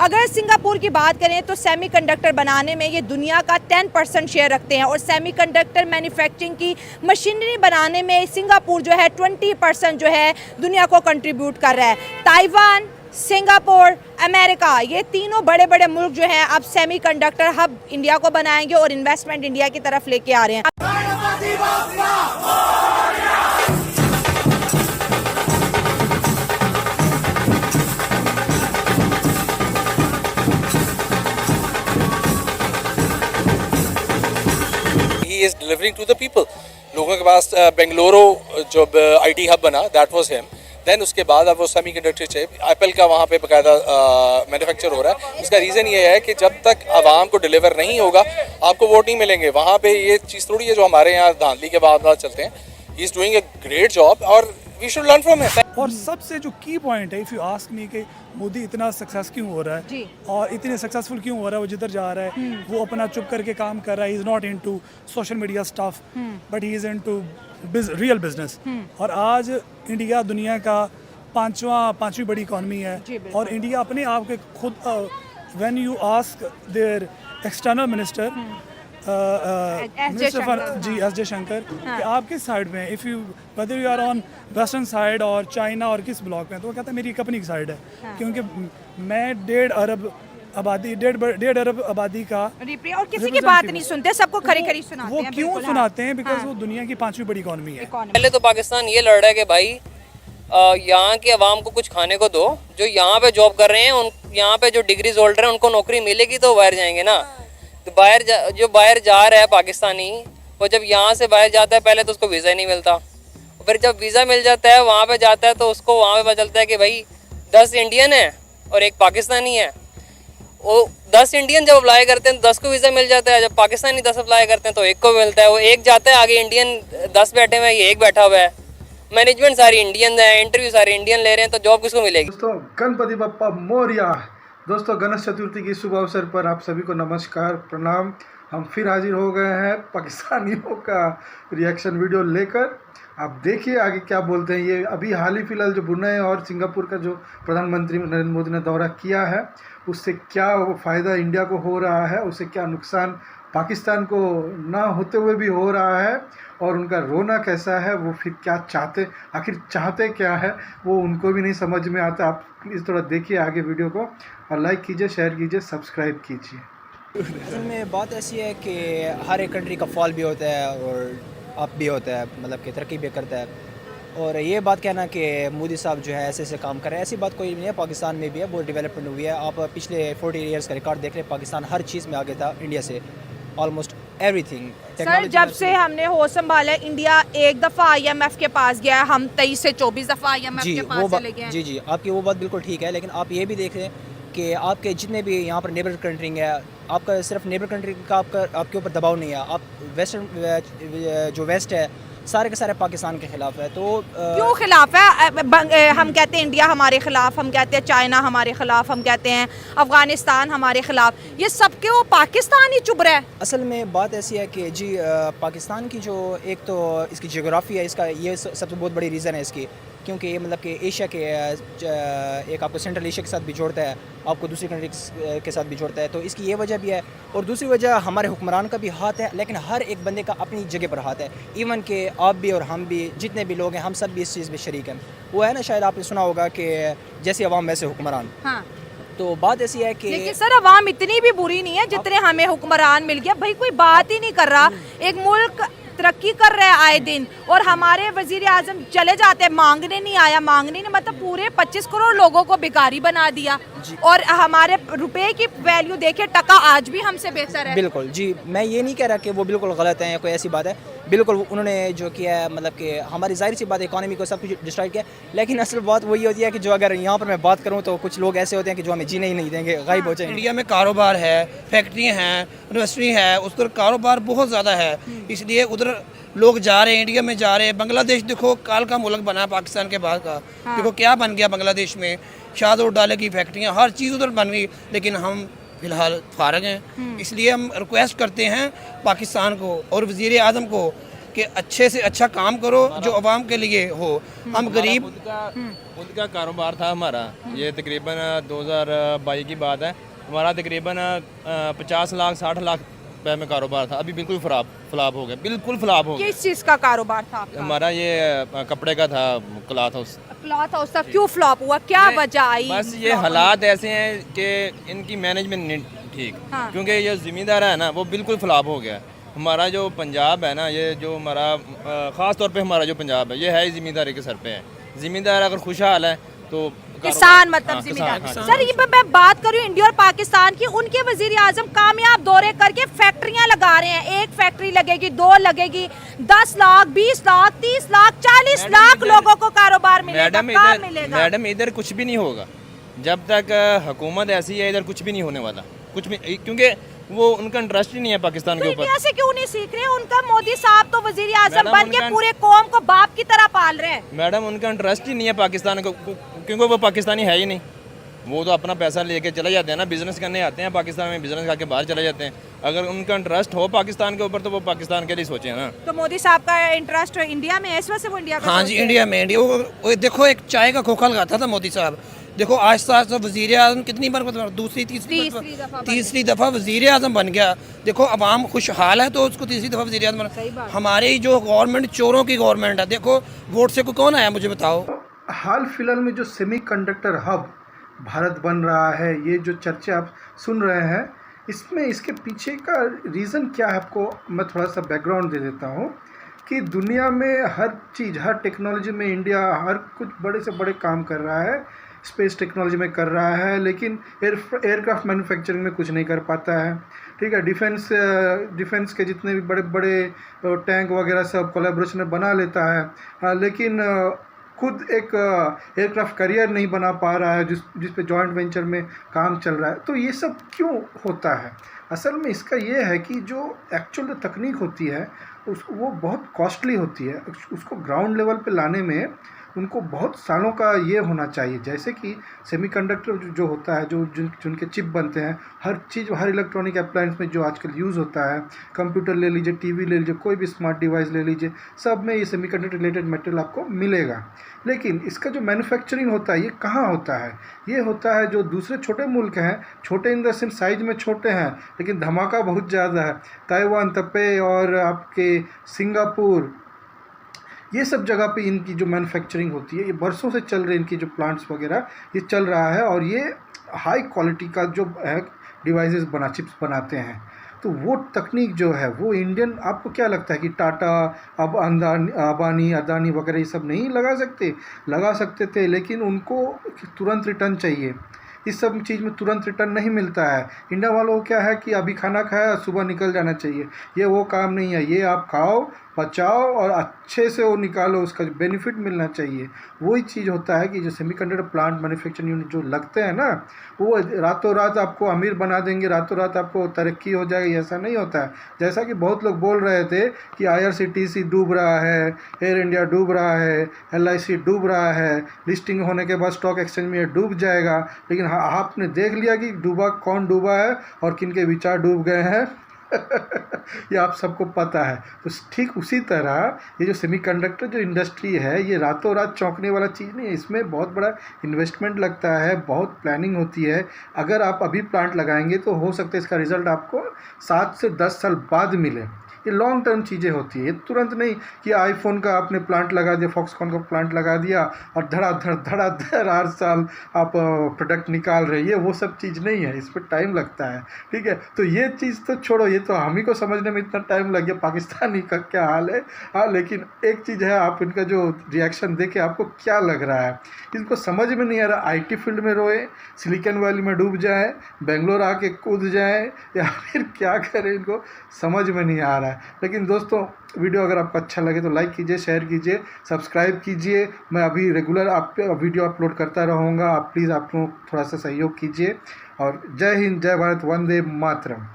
अगर सिंगापुर की बात करें तो सेमीकंडक्टर बनाने में ये दुनिया का 10% शेयर रखते हैं और सेमीकंडक्टर मैन्युफैक्चरिंग की मशीनरी बनाने में सिंगापुर जो है 20% जो है दुनिया को कंट्रीब्यूट कर रहा है। ताइवान, सिंगापुर, अमेरिका, ये तीनों बड़े बड़े मुल्क जो हैं अब सेमीकंडक्टर हब इंडिया को बनाएंगे और इन्वेस्टमेंट इंडिया की तरफ लेके आ रहे हैं। He is delivering to the people. लोगों के पास बेंगलुरु जो IT हब बना, that was him. देन उसके बाद अब वो सेमी कंडक्टर चिप एप्पल का वहाँ पे बाकायदा मैन्युफैक्चर हो रहा है। इसका रीज़न ये है कि जब तक आवाम को डिलीवर नहीं होगा आपको वोट नहीं मिलेंगे। वहाँ पे ये चीज़ थोड़ी है जो हमारे यहाँ धांधली के बाद चलते हैं। He is doing a great job और we should learn from him. और सबसे जो की पॉइंट है, इफ़ यू आस्क मी कि मोदी इतना सक्सेस क्यों हो रहा है और इतने सक्सेसफुल क्यों हो रहा है, वो जिधर जा रहा है वो अपना चुप करके काम कर रहा है। He is not into social media stuff but he is into real business. और आज इंडिया दुनिया का पांचवी बड़ी इकॉनमी है और इंडिया अपने आप के खुद when you ask their external minister S Jaishankar कि आप किस साइड में, if you whether you are on western side और चाइना और किस ब्लॉक में, तो वो कहता है मेरी एक अपनी साइड है। क्योंकि मैं 1.5 अरब आबादी का और किसी की बात नहीं सुनते, सबको खरी सुनाते हैं। वो क्यों सुनाते हैं? बिकॉज वो दुनिया की 5वीं बड़ी इकॉनमी है। पहले तो पाकिस्तान ये लड़ रहा है कि भाई यहाँ के अवाम को कुछ खाने को दो। जो यहाँ पे जॉब कर रहे हैं उन यहाँ पे जो डिग्रीज होल्डर हैं उनको नौकरी मिलेगी तो बाहर जाएंगे ना। तो जो बाहर जा रहा है पाकिस्तानी, वो जब यहाँ से बाहर जाता है पहले तो उसको वीज़ा ही नहीं मिलता। फिर जब वीज़ा मिल जाता है वहाँ पे जाता है तो उसको वहाँ पे पता चलता है कि भाई 10 इंडियन है और एक पाकिस्तानी है। वो 10 इंडियन जब अप्लाई करते हैं तो 10 को वीज़ा मिल जाता है। जब पाकिस्तानी 10 अप्लाई करते हैं तो एक को मिलता है। वो एक जाता है, आगे इंडियन 10 बैठे हुए हैं, ये एक बैठा हुआ है। मैनेजमेंट सारी इंडियन है, इंटरव्यू सारे इंडियन ले रहे हैं, तो जॉब किसको मिलेगी? दोस्तों, गणपति बप्पा मोरिया। दोस्तों, गणेश चतुर्थी की शुभ अवसर पर आप सभी को नमस्कार, प्रणाम। हम फिर हाजिर हो गए हैं पाकिस्तानियों का रिएक्शन वीडियो लेकर। आप देखिए आगे क्या बोलते हैं। ये अभी हाल ही फिलहाल जो ब्रुनेई और सिंगापुर का जो प्रधानमंत्री नरेंद्र मोदी ने दौरा किया है, उससे क्या फ़ायदा इंडिया को हो रहा है, उससे क्या नुकसान पाकिस्तान को ना होते हुए भी हो रहा है, और उनका रोना कैसा है, वो फिर क्या चाहते, आखिर चाहते क्या है, वो उनको भी नहीं समझ में आता। आप प्लीज़ थोड़ा देखिए आगे वीडियो को और लाइक कीजिए, शेयर कीजिए, सब्सक्राइब कीजिए। असल में बात ऐसी है कि हर एक कंट्री का फॉल भी होता है और अप भी होता है, मतलब कि तरक्की भी करता है। और ये बात कहना कि मोदी साहब जो है ऐसे ऐसे काम कर रहे हैं, ऐसी बात कोई नहीं है। पाकिस्तान में भी है, बहुत डेवलपमेंट हुई है। आप पिछले 40 ईयर्स का रिकॉर्ड देख रहे हैं, पाकिस्तान हर चीज़ में आगे था इंडिया से, ऑलमोस्ट एवरीथिंग। सर, जब से हमने होश संभाला इंडिया एक दफ़ा IMF के पास गया है, हम 23 से 24 दफ़ा IMF के पास चले गए हैं। जी, आपकी वो बात बिल्कुल ठीक है, लेकिन आप ये भी देख रहे हैं कि आपके जितने भी यहाँ पर नेबर कंट्री है, आपका सिर्फ नेबर कंट्री का आपके ऊपर दबाव नहीं है। आप वेस्टर्न जो वेस्ट है सारे के सारे पाकिस्तान के खिलाफ है। तो क्यों खिलाफ है? हम कहते हैं इंडिया हमारे खिलाफ, हम कहते हैं चाइना हमारे खिलाफ, हम कहते हैं अफगानिस्तान हमारे खिलाफ, ये सबके वो पाकिस्तान ही चुप रहा है। असल में बात ऐसी है कि जी पाकिस्तान की जो एक तो इसकी जियोग्राफी है, इसका ये सबसे बहुत बड़ी रीज़न है इसकी, क्योंकि ये मतलब कि एशिया के एक आपको सेंट्रल एशिया के साथ भी जोड़ता है, आपको दूसरी कंट्री के साथ भी जोड़ता है, तो इसकी ये वजह भी है। और दूसरी वजह हमारे हुक्मरान का भी हाथ है, लेकिन हर एक बंदे का अपनी जगह पर हाथ है। इवन कि आप भी और हम भी, जितने भी लोग हैं, हम सब भी इस चीज़ में शरीक हैं। वो है ना, शायद आपने सुना होगा कि जैसे अवाम वैसे हुक्मरान। हाँ। तो बात ऐसी है कि लेकिन सर अवाम इतनी भी बुरी नहीं है जितने हमें हुक्मरान मिल गया। भाई कोई बात ही नहीं कर रहा। एक मुल्क तरक्की कर रहे हैं आए दिन, और हमारे वजीर आजम चले जाते हैं, मांगने नहीं आया। मांगने नहीं मतलब पूरे 25 करोड़ लोगों को भिखारी बना दिया, और हमारे रुपए की वैल्यू देखे, टका आज भी हमसे बेहतर है। बिल्कुल जी, मैं ये नहीं कह रहा कि वो बिल्कुल गलत है या कोई ऐसी बात है। बिल्कुल उन्होंने जो किया है, मतलब कि हमारी जाहिर सी बात है, इकॉनमी को सब कुछ डिस्ट्रॉय किया। लेकिन असल बात वही होती है कि जो अगर यहाँ पर मैं बात करूँ तो कुछ लोग ऐसे होते हैं कि जो हमें जीने ही नहीं देंगे, गायब हो जाएंगे। इंडिया में कारोबार है, फैक्ट्री हैं, यूनिवर्सिटी है, उस कारोबार बहुत ज़्यादा है, इसलिए उधर लोग जा रहे हैं, इंडिया में जा रहे हैं। बांग्लादेश देखो, काल का मुल्क बना पाकिस्तान के बाद का। हाँ। देखो क्या बन गया बांग्लादेश में, शाद और डाले की फैक्ट्रियाँ, हर चीज़ उधर बन गई। लेकिन हम फिलहाल फारग हैं, इसलिए हम रिक्वेस्ट करते हैं पाकिस्तान को और वज़ीर आज़म को कि अच्छे से अच्छा काम करो जो आवाम के लिए हो। हम गरीब खुद का कारोबार था हमारा, ये तकरीबन 2022 की बात है। हमारा तकरीबन 50 लाख 60 लाख रुपए में कारोबार था, अभी बिल्कुल फ्लॉप हो गया, बिल्कुल फ्लॉप हो गया। किस चीज का कारोबार था आपका? हमारा ये कपड़े का था, क्लॉथ हाउस। क्लॉथ हाउस था, क्यों फ्लॉप हुआ, क्या वजह आई? बस ये हालात ऐसे हैं कि इनकी मैनेजमेंट नहीं ठीक, हाँ। क्योंकि ये ज़िम्मेदार है ना, वो बिल्कुल फ्लॉप हो गया। हमारा जो पंजाब है ना, ये जो हमारा ख़ास तौर पे हमारा जो पंजाब है, ये है ज़िम्मेदारी के सर पे है। ज़िम्मेदार अगर खुशहाल है तो किसान मतलब हाँ, जिम्मेदार। किसान, हाँ। सर ये मैं बात करूँ इंडिया और पाकिस्तान की, उनके वजीर आजम कामयाब दौरे करके फैक्ट्रियां लगा रहे हैं। एक फैक्ट्री लगेगी, 2 लगेगी, 10 लाख 20 लाख 30 लाख 40 लाख लोगों को कारोबार मिलेगा, काम मिलेगा। मैडम इधर कुछ भी नहीं होगा जब तक हुकूमत ऐसी है, इधर कुछ भी नहीं होने वाला, कुछ भी, क्योंकि वो उनका इंटरेस्ट ही नहीं है पाकिस्तान के ऊपर। इंडिया से क्यों नहीं सीख रहे? उनका मोदी साहब तो वजीर आजम मैडम, बन के उनका- पूरे कौम को बाप की तरह पाल रहे हैं। मैडम उनका इंटरेस्ट ही नहीं है पाकिस्तान को, क्योंकि वो पाकिस्तानी है ही नहीं। वो तो अपना पैसा लेके चले जाते हैं ना, बिजनेस करने आते हैं पाकिस्तान में, बिजनेस करके बाहर चले जाते हैं। अगर उनका इंटरेस्ट हो पाकिस्तान के ऊपर तो वो पाकिस्तान के लिए सोचे ना। तो मोदी साहब का इंटरेस्ट इंडिया में है, इस वजह से वो इंडिया का हाँ सोच जी, रहे हैं। इंडिया में वो देखो एक चाय का खोखा लगाता था मोदी साहब, देखो आहिस्ता आहिस्ता वज़ीर आज़म कितनी बार तीसरी दफ़ा वज़ीर आज़म बन गया। देखो अवाम खुशहाल है तो उसको तीसरी दफ़ा वज़ीर आज़म बना। हमारी जो गवर्नमेंट चोरों की गवर्नमेंट है, देखो वोट से कौन आया मुझे बताओ। हाल फिलहाल में जो सेमीकंडक्टर हब भारत बन रहा है, ये जो चर्चे आप सुन रहे हैं, इसमें इसके पीछे का रीज़न क्या है आपको मैं थोड़ा सा बैकग्राउंड दे देता हूँ कि दुनिया में हर चीज़, हर टेक्नोलॉजी में इंडिया हर कुछ बड़े से बड़े काम कर रहा है। स्पेस टेक्नोलॉजी में कर रहा है, लेकिन एयरक्राफ्ट मैन्युफैक्चरिंग में कुछ नहीं कर पाता है। ठीक है, डिफेंस के जितने भी बड़े बड़े टैंक वगैरह सब कोलैबोरेशन में बना लेता है, लेकिन खुद एक एयरक्राफ्ट करियर नहीं बना पा रहा है जिस पे जॉइंट वेंचर में काम चल रहा है। तो ये सब क्यों होता है? असल में इसका ये है कि जो एक्चुअल तकनीक होती है वो बहुत कॉस्टली होती है। उसको ग्राउंड लेवल पे लाने में उनको बहुत सालों का ये होना चाहिए। जैसे कि सेमीकंडक्टर जो होता है, जिनके चिप बनते हैं, हर चीज़, हर इलेक्ट्रॉनिक अप्लायंस में जो आजकल यूज़ होता है, कंप्यूटर ले लीजिए, टीवी ले लीजिए, कोई भी स्मार्ट डिवाइस ले लीजिए, सब में ये सेमीकंडक्टर रिलेटेड मटेरियल आपको मिलेगा। लेकिन इसका जो मैन्युफैक्चरिंग होता है ये कहाँ होता है? ये होता है जो दूसरे छोटे मुल्क हैं, छोटे इन द सेंस साइज में छोटे हैं लेकिन धमाका बहुत ज़्यादा है, ताइवान, ताइपे और आपके सिंगापुर, ये सब जगह पे इनकी जो मैन्युफैक्चरिंग होती है, ये बरसों से चल रही, इनकी जो प्लांट्स वगैरह ये चल रहा है और ये हाई क्वालिटी का जो है डिवाइसेस चिप्स बनाते हैं। तो वो तकनीक जो है वो इंडियन, आपको क्या लगता है कि टाटा, अब अबानी, अदानी वगैरह ये सब नहीं लगा सकते थे, लेकिन उनको तुरंत रिटर्न चाहिए। इस सब चीज़ में तुरंत रिटर्न नहीं मिलता है। इंडिया वालों को क्या है कि अभी खाना खाया, सुबह निकल जाना चाहिए। ये वो काम नहीं है। ये आप खाओ, बचाओ और अच्छे से वो निकालो, उसका बेनिफिट मिलना चाहिए। वही चीज़ होता है कि जो सेमीकंडक्टर प्लांट मैन्युफैक्चरिंग यूनिट जो लगते हैं ना, वो रातों रात आपको अमीर बना देंगे, रातों रात आपको तरक्की हो जाएगी, ऐसा नहीं होता है। जैसा कि बहुत लोग बोल रहे थे कि IRCTC डूब रहा है, एयर इंडिया डूब रहा है, LIC डूब रहा है, लिस्टिंग होने के बाद स्टॉक एक्सचेंज में डूब जाएगा। लेकिन हाँ, आपने देख लिया कि कौन डूबा है और किन के विचार डूब गए हैं ये आप सबको पता है। तो ठीक उसी तरह ये जो सेमीकंडक्टर जो इंडस्ट्री है, ये रातों रात चौंकने वाला चीज़ नहीं है। इसमें बहुत बड़ा इन्वेस्टमेंट लगता है, बहुत प्लानिंग होती है। अगर आप अभी प्लांट लगाएंगे तो हो सकता है इसका रिज़ल्ट आपको 7 से 10 साल बाद मिले। ये लॉन्ग टर्म चीज़ें होती है, ये तुरंत नहीं कि आईफोन का आपने प्लांट लगा दिया, फॉक्सकॉन का प्लांट लगा दिया और धड़ाधड़ हर साल आप प्रोडक्ट निकाल रहे हैं। ये वो सब चीज़ नहीं है, इस पर टाइम लगता है। ठीक है, तो ये चीज़ तो छोड़ो, ये तो हम ही को समझने में इतना टाइम लग गया, पाकिस्तानी का क्या हाल है। हाँ, लेकिन एक चीज़ है, आप इनका जो रिएक्शन देखे आपको क्या लग रहा है, इनको समझ में नहीं आ रहा। IT फील्ड में रोए, सिलिकॉन वैली में डूब जाए, बेंगलोर आके कूद जाए, या फिर क्या करें, इनको समझ में नहीं आ रहा है। लेकिन दोस्तों, वीडियो अगर आपको अच्छा लगे तो लाइक कीजिए, शेयर कीजिए, सब्सक्राइब कीजिए। मैं अभी रेगुलर आप वीडियो अपलोड करता रहूँगा। आप प्लीज़ आप लोग थोड़ा सा सहयोग कीजिए। और जय हिंद, जय भारत, वंदे मातरम।